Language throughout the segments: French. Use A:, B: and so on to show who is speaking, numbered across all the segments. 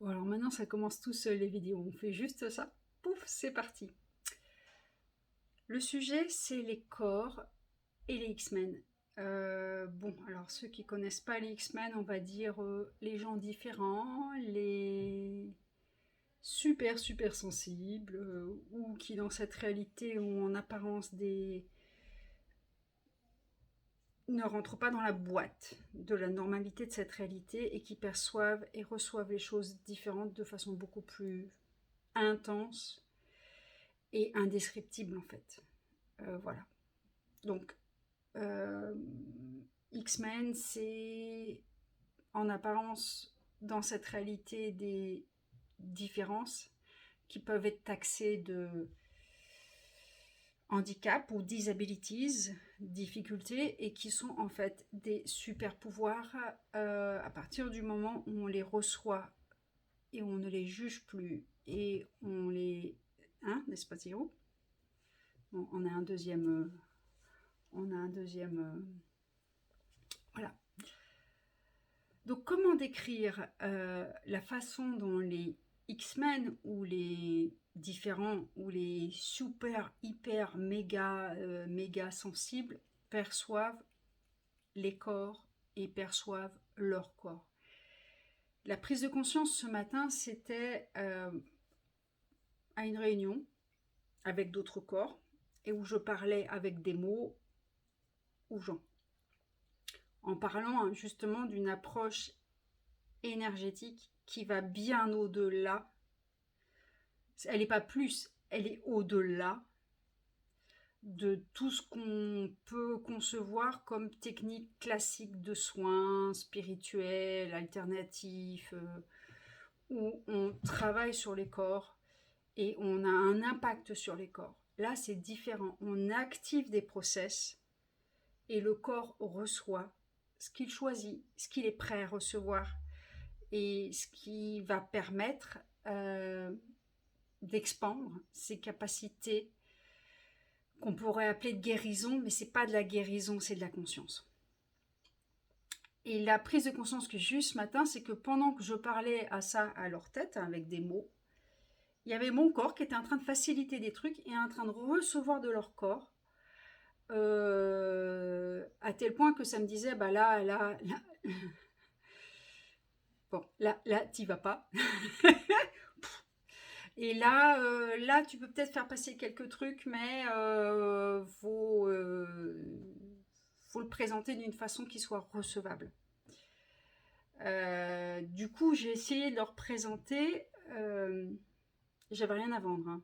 A: Bon, alors maintenant, ça commence tout seul les vidéos. On fait juste ça. Pouf, c'est parti. Le sujet, c'est les corps et les X-Men. Bon, alors ceux qui connaissent pas les X-Men, on va dire les gens différents, les super sensibles, ou qui dans cette réalité ont en apparence des ne rentrent pas dans la boîte de la normalité de cette réalité et qui perçoivent et reçoivent les choses différentes de façon beaucoup plus intense et indescriptible en fait. Voilà. Donc, euh, X-Men, c'est en apparence dans cette réalité des différences qui peuvent être taxées de handicap ou disabilities, difficultés, et qui sont en fait des super pouvoirs à partir du moment où on les reçoit et on ne les juge plus et on les... Hein, n'est-ce pas Thierry? Bon, on a un deuxième... voilà. Donc comment décrire la façon dont les X-Men ou les différents ou les super hyper méga sensibles perçoivent les corps et perçoivent leur corps. La prise de conscience ce matin, c'était à une réunion avec d'autres corps et où je parlais avec des mots aux gens en parlant justement d'une approche énergétique qui va bien au-delà. Elle n'est pas plus, elle est au-delà de tout ce qu'on peut concevoir comme technique classique de soins spirituels, alternatifs, où on travaille sur les corps et on a un impact sur les corps. Là, c'est différent. On active des process et le corps reçoit ce qu'il choisit, ce qu'il est prêt à recevoir et ce qui va permettre d'expandre ses capacités qu'on pourrait appeler de guérison, mais c'est pas de la guérison, c'est de la conscience. Et la prise de conscience que j'ai eue ce matin, c'est que pendant que je parlais à ça à leur tête, avec des mots, il y avait mon corps qui était en train de faciliter des trucs et en train de recevoir de leur corps, à tel point que ça me disait, bah là, bon, là, t'y vas pas. Et là, tu peux peut-être faire passer quelques trucs, mais faut le présenter d'une façon qui soit recevable. Du coup, j'ai essayé de leur présenter. J'avais rien à vendre. Hein.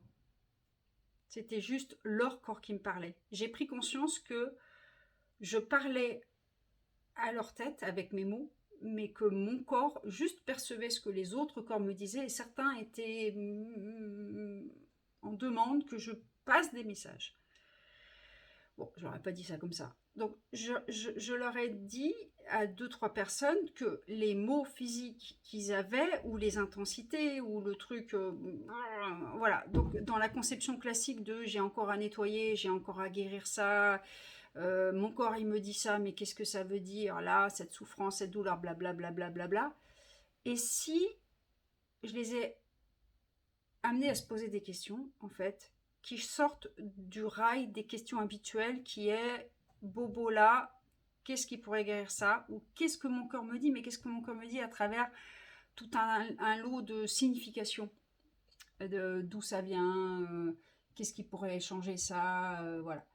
A: C'était juste leur corps qui me parlait. J'ai pris conscience que je parlais à leur tête avec mes mots, mais que mon corps juste percevait ce que les autres corps me disaient et certains étaient en demande que je passe des messages. Bon, je leur ai pas dit ça comme ça. Donc, je leur ai dit à 2-3 personnes que les mots physiques qu'ils avaient, ou les intensités, ou le truc... voilà, donc dans la conception classique de j'ai encore à nettoyer, j'ai encore à guérir ça, mon corps il me dit ça, mais qu'est-ce que ça veut dire là, cette souffrance, cette douleur, blablabla. Bla, bla, bla, bla. Et si je les ai amenés à se poser des questions, en fait, qui sortent du rail des questions habituelles qui est Bobo là, qu'est-ce qui pourrait guérir ça? Ou qu'est-ce que mon corps me dit? Mais qu'est-ce que mon corps me dit à travers tout un lot de significations, d'où ça vient, qu'est-ce qui pourrait changer ça, voilà.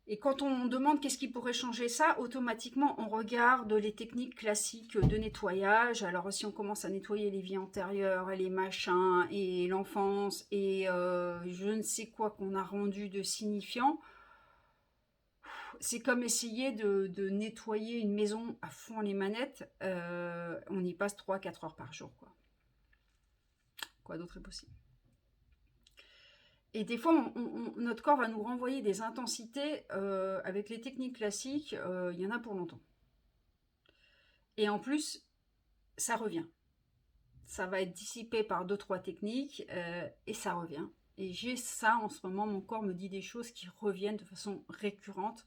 A: Et quand on demande qu'est-ce qui pourrait changer ça, automatiquement on regarde les techniques classiques de nettoyage. Alors si on commence à nettoyer les vies antérieures et les machins et l'enfance et je ne sais quoi qu'on a rendu de signifiant, c'est comme essayer de nettoyer une maison à fond les manettes. On y passe 3-4 heures par jour. Quoi d'autre est possible? Et des fois, notre corps va nous renvoyer des intensités avec les techniques classiques. Il y en a pour longtemps. Et en plus, ça revient. Ça va être dissipé par 2-3 techniques et ça revient. Et j'ai ça en ce moment, mon corps me dit des choses qui reviennent de façon récurrente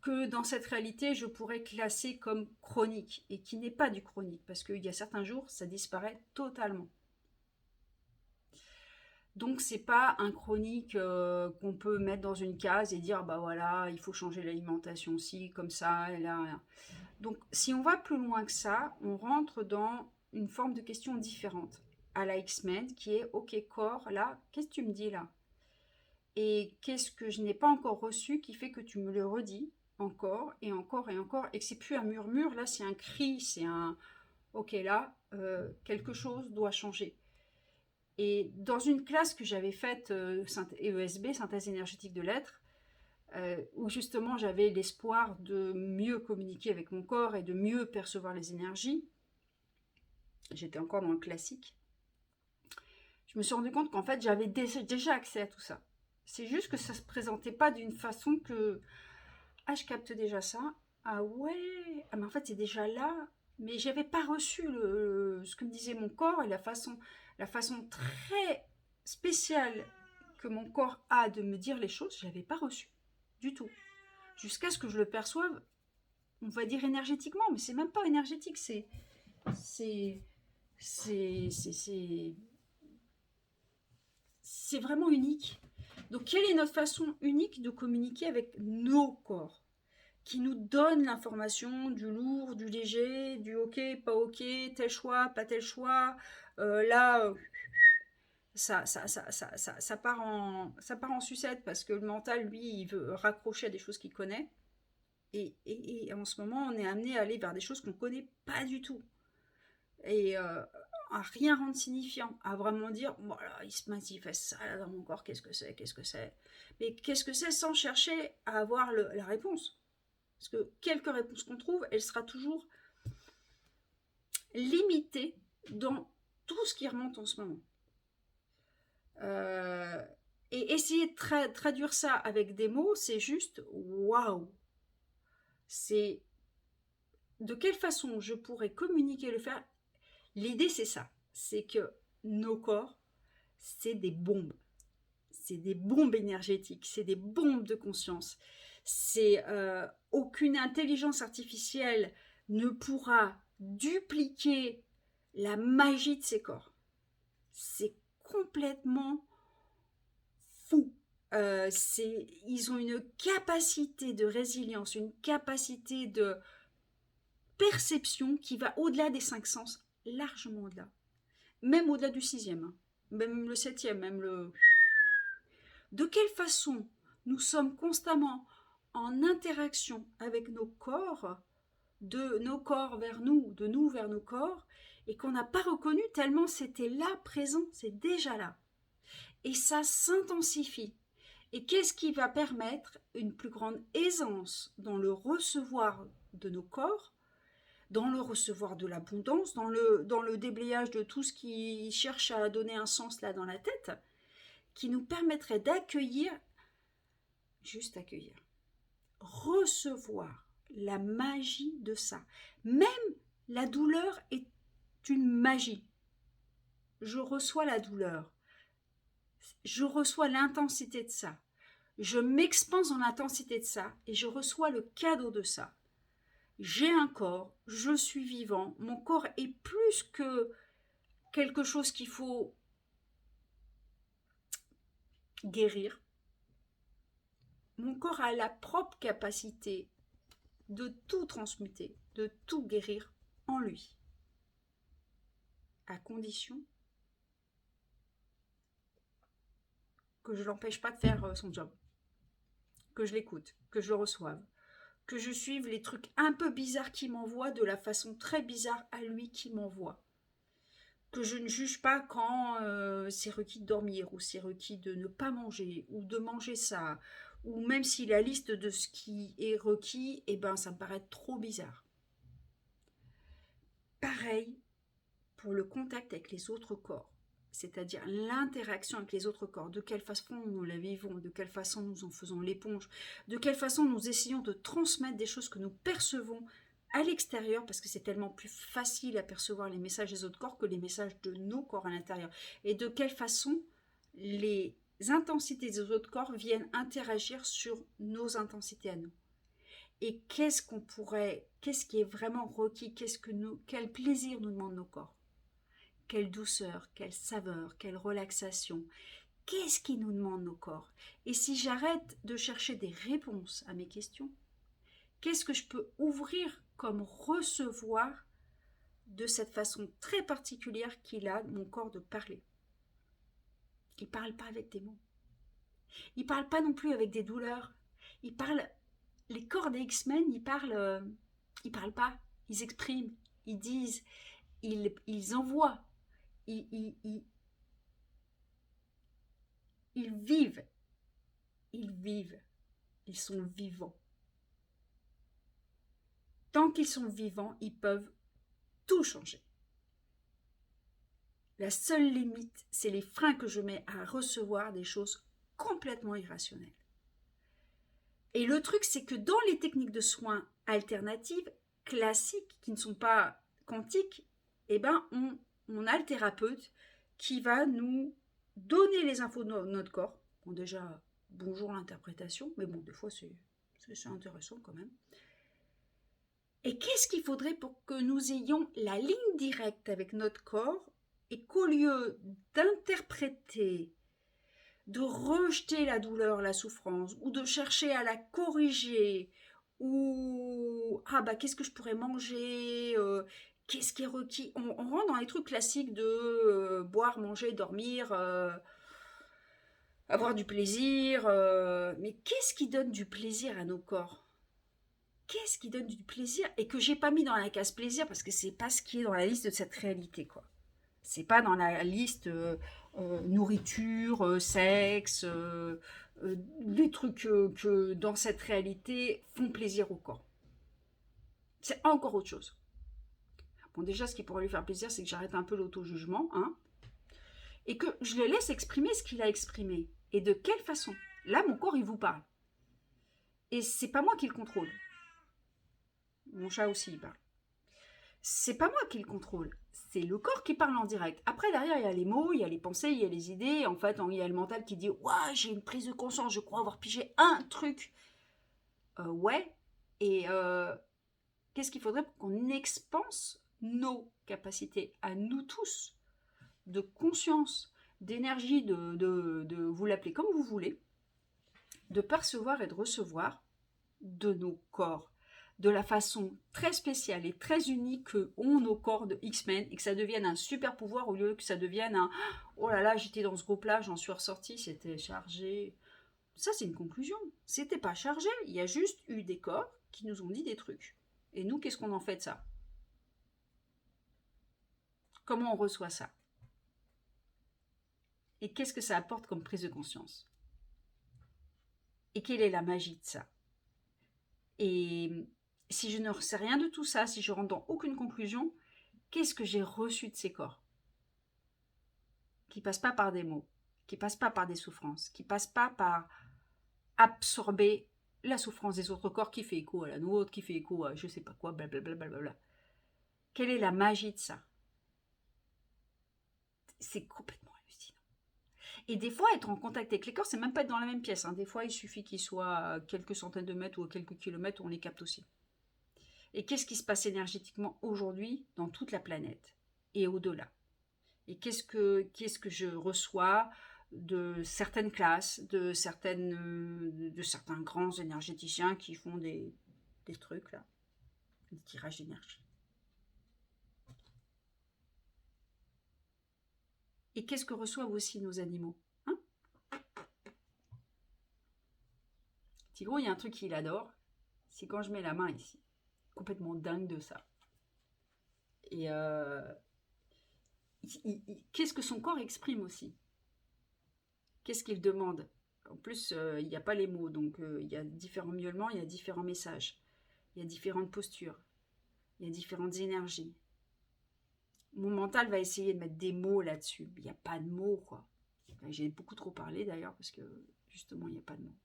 A: que dans cette réalité, je pourrais classer comme chronique, et qui n'est pas du chronique, parce qu'il y a certains jours, ça disparaît totalement. Donc c'est pas un chronique qu'on peut mettre dans une case et dire bah voilà, il faut changer l'alimentation aussi, comme ça, et là, là. Donc si on va plus loin que ça, on rentre dans une forme de question différente à la X-Men qui est ok corps, là, qu'est-ce que tu me dis là? Et qu'est-ce que je n'ai pas encore reçu qui fait que tu me le redis encore et encore et encore et que c'est plus un murmure, là c'est un cri, c'est un ok là, quelque chose doit changer. Et dans une classe que j'avais faite, ESB, synthèse énergétique de l'être, où justement j'avais l'espoir de mieux communiquer avec mon corps et de mieux percevoir les énergies, j'étais encore dans le classique, je me suis rendu compte qu'en fait j'avais déjà accès à tout ça. C'est juste que ça se présentait pas d'une façon que ah je capte déjà ça, ah ouais, ah mais en fait c'est déjà là, mais j'avais pas reçu ce que me disait mon corps et la façon très spéciale que mon corps a de me dire les choses, je l'avais pas reçu du tout. Jusqu'à ce que je le perçoive, on va dire énergétiquement, mais c'est même pas énergétique, c'est c'est c'est c'est vraiment unique. Donc quelle est notre façon unique de communiquer avec nos corps qui nous donne l'information du lourd, du léger, du ok, pas ok, tel choix, pas tel choix. Là, ça part en sucette parce que le mental, lui, il veut raccrocher à des choses qu'il connaît. Et en ce moment, on est amené à aller vers des choses qu'on ne connaît pas du tout. Et à rien rendre signifiant, à vraiment dire, voilà, il se manifeste ça là dans mon corps, qu'est-ce que c'est, qu'est-ce que c'est. Mais qu'est-ce que c'est sans chercher à avoir la réponse. Parce que quelque réponse qu'on trouve, elle sera toujours limitée dans tout ce qui remonte en ce moment. Et essayer de traduire ça avec des mots, c'est juste waouh. C'est de quelle façon je pourrais communiquer, le faire. L'idée, c'est ça. C'est que nos corps, c'est des bombes. C'est des bombes énergétiques, c'est des bombes de conscience. C'est aucune intelligence artificielle ne pourra dupliquer la magie de ces corps. C'est complètement fou. Ils ont une capacité de résilience, une capacité de perception qui va au-delà des 5 sens, largement au-delà. Même au-delà du 6e, hein. Même le 7e, même le... De quelle façon nous sommes constamment en interaction avec nos corps, de nos corps vers nous, de nous vers nos corps, et qu'on n'a pas reconnu tellement c'était là, présent, c'est déjà là. Et ça s'intensifie. Et qu'est-ce qui va permettre une plus grande aisance dans le recevoir de nos corps, dans le recevoir de l'abondance, dans le déblayage de tout ce qui cherche à donner un sens là dans la tête, qui nous permettrait d'accueillir, juste accueillir, recevoir la magie de ça. Même la douleur est une magie. Je reçois la douleur. Je reçois l'intensité de ça. Je m'expanse dans l'intensité de ça et je reçois le cadeau de ça. J'ai un corps, je suis vivant, mon corps est plus que quelque chose qu'il faut guérir. Mon corps a la propre capacité de tout transmuter, de tout guérir en lui, à condition que je ne l'empêche pas de faire son job, que je l'écoute, que je le reçoive, que je suive les trucs un peu bizarres qu'il m'envoie de la façon très bizarre à lui qui m'envoie, que je ne juge pas quand c'est requis de dormir ou c'est requis de ne pas manger ou de manger ça, ou même si la liste de ce qui est requis, eh ben, ça me paraît trop bizarre. Pareil pour le contact avec les autres corps, c'est-à-dire l'interaction avec les autres corps, de quelle façon nous la vivons, de quelle façon nous en faisons l'éponge, de quelle façon nous essayons de transmettre des choses que nous percevons à l'extérieur, parce que c'est tellement plus facile à percevoir les messages des autres corps que les messages de nos corps à l'intérieur, et de quelle façon les intensités des autres corps viennent interagir sur nos intensités à nous. Et qu'est-ce qui est vraiment requis, quel plaisir nous demandent nos corps, quelle douceur, quelle saveur, quelle relaxation, qu'est-ce qui nous demande nos corps. Et si j'arrête de chercher des réponses à mes questions, qu'est-ce que je peux ouvrir comme recevoir de cette façon très particulière qu'il a, mon corps, de parler. Il ne parle pas avec des mots. Il ne parle pas non plus avec des douleurs. Il parle, les corps des X-Men, ils parlent pas. Ils expriment, ils disent, ils envoient, ils vivent. Ils vivent. Ils sont vivants. Tant qu'ils sont vivants, ils peuvent tout changer. La seule limite, c'est les freins que je mets à recevoir des choses complètement irrationnelles. Et le truc, c'est que dans les techniques de soins alternatives, classiques, qui ne sont pas quantiques, eh ben, on a le thérapeute qui va nous donner les infos de notre corps. Bon, déjà, bonjour l'interprétation, mais bon, des fois, c'est intéressant quand même. Et qu'est-ce qu'il faudrait pour que nous ayons la ligne directe avec notre corps et qu'au lieu d'interpréter, de rejeter la douleur, la souffrance, ou de chercher à la corriger, ou qu'est-ce que je pourrais manger, qu'est-ce qui est requis, on rentre dans les trucs classiques de boire, manger, dormir, avoir du plaisir, mais qu'est-ce qui donne du plaisir à nos corps? Qu'est-ce qui donne du plaisir et que j'ai pas mis dans la case plaisir parce que c'est pas ce qui est dans la liste de cette réalité, quoi. C'est pas dans la liste nourriture, sexe, des trucs que dans cette réalité font plaisir au corps. C'est encore autre chose. Bon, déjà, ce qui pourrait lui faire plaisir, c'est que j'arrête un peu l'auto-jugement, hein, et que je le laisse exprimer ce qu'il a exprimé. Et de quelle façon? Là, mon corps, il vous parle. Et c'est pas moi qui le contrôle. Mon chat aussi, il parle. C'est pas moi qui le contrôle, c'est le corps qui parle en direct. Après, derrière, il y a les mots, il y a les pensées, il y a les idées. En fait, il y a le mental qui dit « Ouah, j'ai une prise de conscience, je crois avoir pigé un truc. » Ouais. Et qu'est-ce qu'il faudrait pour qu'on expanse nos capacités à nous tous de conscience, d'énergie, de vous l'appelez comme vous voulez, de percevoir et de recevoir de nos corps de la façon très spéciale et très unique que ont nos corps de X-Men et que ça devienne un super pouvoir au lieu que ça devienne un « Oh là là, j'étais dans ce groupe-là, j'en suis ressorti, c'était chargé. » Ça, c'est une conclusion. C'était pas chargé, il y a juste eu des corps qui nous ont dit des trucs. Et nous, qu'est-ce qu'on en fait de ça? Comment on reçoit ça? Et qu'est-ce que ça apporte comme prise de conscience? Et quelle est la magie de ça? Et si je ne sais rien de tout ça, si je rentre dans aucune conclusion, qu'est-ce que j'ai reçu de ces corps? Qui ne passent pas par des mots, qui ne passent pas par des souffrances, qui ne passent pas par absorber la souffrance des autres corps qui fait écho à la nôtre, qui fait écho à je ne sais pas quoi, blablabla. Quelle est la magie de ça? C'est complètement hallucinant. Et des fois, être en contact avec les corps, c'est même pas être dans la même pièce. Hein. Des fois, il suffit qu'ils soient à quelques centaines de mètres ou à quelques kilomètres où on les capte aussi. Et qu'est-ce qui se passe énergétiquement aujourd'hui dans toute la planète et au-delà? Et qu'est-ce que je reçois de certaines classes, de certains grands énergéticiens qui font des trucs là, des tirages d'énergie. Et qu'est-ce que reçoivent aussi nos animaux, hein? Tigro, il y a un truc qu'il adore, c'est quand je mets la main ici. Complètement dingue de ça. Et qu'est-ce que son corps exprime aussi? Qu'est-ce qu'il demande? En plus, il n'y a pas les mots, donc il y a différents miaulements, il y a différents messages, il y a différentes postures, il y a différentes énergies. Mon mental va essayer de mettre des mots là-dessus. Il n'y a pas de mots, quoi. J'ai beaucoup trop parlé d'ailleurs, parce que justement, il n'y a pas de mots.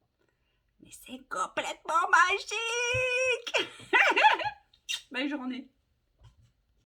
A: Mais c'est complètement magique. Belle journée.